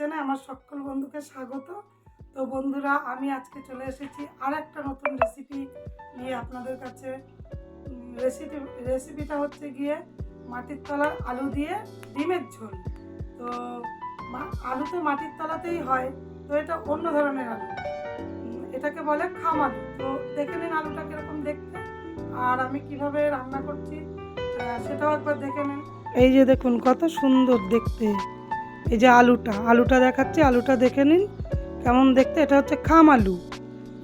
কিচেনে আমার সকল বন্ধুকে স্বাগত। তো বন্ধুরা, আমি আজকে চলে এসেছি আর একটা নতুন রেসিপি নিয়ে আপনাদের কাছে। রেসিপিটা হচ্ছে গিয়ে মাটির তলার আলু দিয়ে ডিমের ঝোল। তো আলু তো মাটির তলাতেই হয়, তো এটা অন্য ধরনের আলু, এটাকে বলে খাম আলু। তো দেখে নিন আলুটা কীরকম দেখতে আর আমি কিভাবে রান্না করছি সেটাও একবার দেখে নিন। এই যে দেখুন কত সুন্দর দেখতে, এই যে আলুটা দেখাচ্ছি, আলুটা দেখে নিন কেমন দেখতে। এটা হচ্ছে খাম আলু,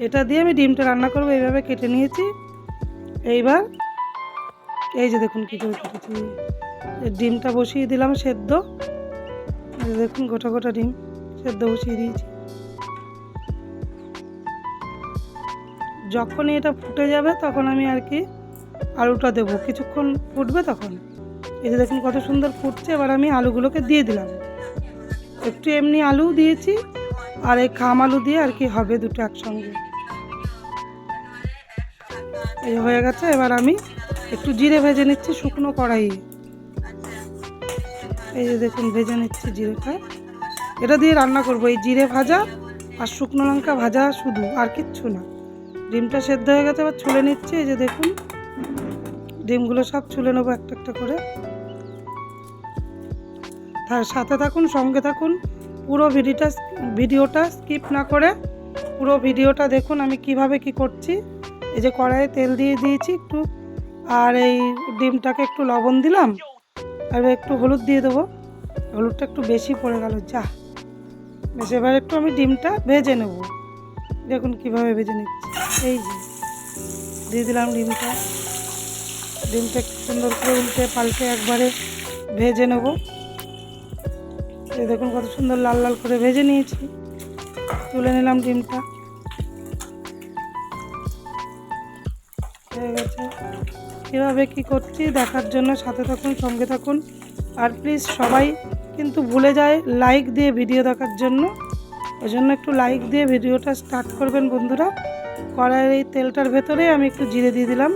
এটা দিয়ে আমি ডিমটা রান্না করবো। এইভাবে কেটে নিয়েছি। এইবার এই যে দেখুন কী করে কেটেছি, ডিমটা বসিয়ে দিলাম সেদ্ধ। দেখুন গোটা গোটা ডিম সেদ্ধ বসিয়ে দিয়েছি। যখনই এটা ফুটে যাবে তখন আমি আর কি আলুটা দেবো, কিছুক্ষণ ফুটবে তখন। এই যে দেখুন কত সুন্দর ফুটছে। এবার আমি আলুগুলোকে দিয়ে দিলাম, একটু এমনি আলু দিয়েছি আর এই খাম আলু দিয়ে আর কি হবে দুটো একসঙ্গে। এই হয়ে গেছে। এবার আমি একটু জিরে ভেজে নিচ্ছি শুকনো কড়াইয়ে। এই যে দেখুন ভেজে নিচ্ছি জিরেটা, এটা দিয়ে রান্না করব। এই জিরে ভাজা আর শুকনো লঙ্কা ভাজা শুধু, আর কিচ্ছু না। ডিমটা সেদ্ধ হয়ে গেছে, এবার ছুলে নিচ্ছি। এই যে দেখুন ডিমগুলো সব ছুলে নেবো একটা একটা করে। তার সাথে থাকুন, সঙ্গে থাকুন, পুরো ভিডিওটা স্কিপ না করে পুরো ভিডিওটা দেখুন আমি কিভাবে কি করছি। এই যে কড়াইয়ে তেল দিয়ে দিয়েছি একটু, আর এই ডিমটাকে একটু লবণ দিলাম আর একটু হলুদ দিয়ে দেবো। হলুদটা একটু বেশি পড়ে গেল, যা বেশ। এবার একটু আমি ডিমটা ভেজে নেব। দেখুন কিভাবে ভেজে নিচ্ছি। এই যে দিয়ে দিলাম ডিমটা একটু সুন্দর করে উল্টে পাল্টে একবারে ভেজে নেব। এই দেখুন কত সুন্দর লাল লাল করে ভেজে নিয়েছি। তুলে নিলাম ডিমটা, হয়ে গেছে। কীভাবে কী করছি দেখার জন্য সাথে থাকুন, সঙ্গে থাকুন। আর প্লিজ সবাই কিন্তু ভুলে যায় লাইক দিয়ে ভিডিও দেখার জন্য, ওই জন্য একটু লাইক দিয়ে ভিডিওটা স্টার্ট করবেন বন্ধুরা। কড়াইয়ের এই তেলটার ভেতরে আমি একটু জিরে দিয়ে দিলাম,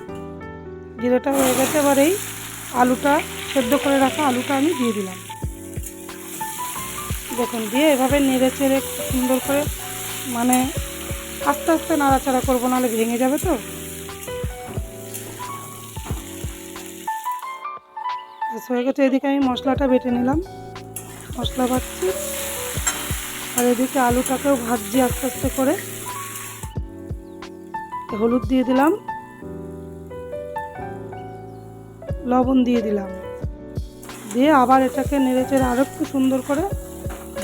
জিরেটা হয়ে গেছে। এবার এই আলুটা সেদ্ধ করে রাখা আলুটা আমি দিয়ে দিলাম। দেখুন দিয়ে এভাবে নেড়ে চেড়ে সুন্দর করে, মানে আস্তে আস্তে নাড়াচাড়া করবো, নাহলে ভেঙে যাবে। তো হয়ে গেছে। এদিকে আমি মশলাটা বেটে নিলাম, মশলা বাটছি, আর এদিকে আলুটাকেও ভাজছি আস্তে আস্তে করে। হলুদ দিয়ে দিলাম, লবণ দিয়ে দিলাম, দিয়ে আবার এটাকে নেড়ে চেড়ে আরও একটু সুন্দর করে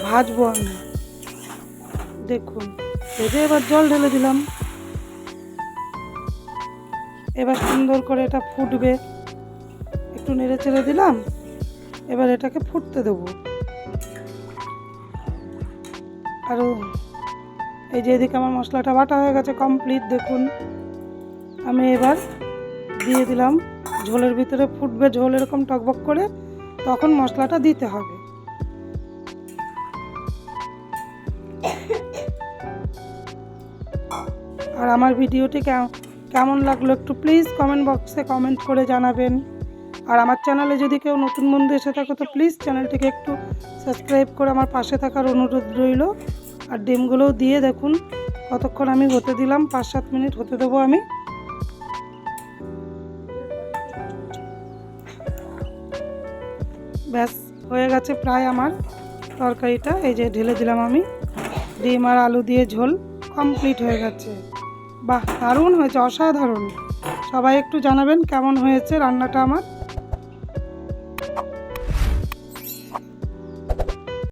ভাজবো আমি। দেখুন ভেজে এবার জল ঢেলে দিলাম। এবার সুন্দর করে এটা ফুটবে, একটু নেড়ে চেড়ে দিলাম। এবার এটাকে ফুটতে দেবো। আরও এই যে এদিকে আমার মশলাটা বাটা হয়ে গেছে কমপ্লিট। দেখুন আমি এবার দিয়ে দিলাম ঝোলের ভিতরে, ফুটবে ঝোল এরকম টকবক করে, তখন মশলাটা দিতে হবে। আর আমার ভিডিওটি কেমন লাগলো একটু প্লিজ কমেন্ট বক্সে কমেন্ট করে জানাবেন। আর আমার চ্যানেলে যদি কেউ নতুন বন্ধু এসে থাকে তো প্লিজ চ্যানেলটিকে একটু সাবস্ক্রাইব করে আমার পাশে থাকার অনুরোধ রইল। আর ডিমগুলোও দিয়ে দেখুন কতক্ষণ আমি হতে দিলাম, 5-7 মিনিট হতে দেবো আমি। ব্যাস হয়ে গেছে প্রায় আমার তরকারিটা। এই যে ঢেলে দিলাম আমি, ডিম আর আলু দিয়ে ঝোল কমপ্লিট হয়ে গেছে। বাহ, দারুণ হয়েছে, অসাধারণ। সবাই একটু জানাবেন কেমন হয়েছে রান্নাটা আমার।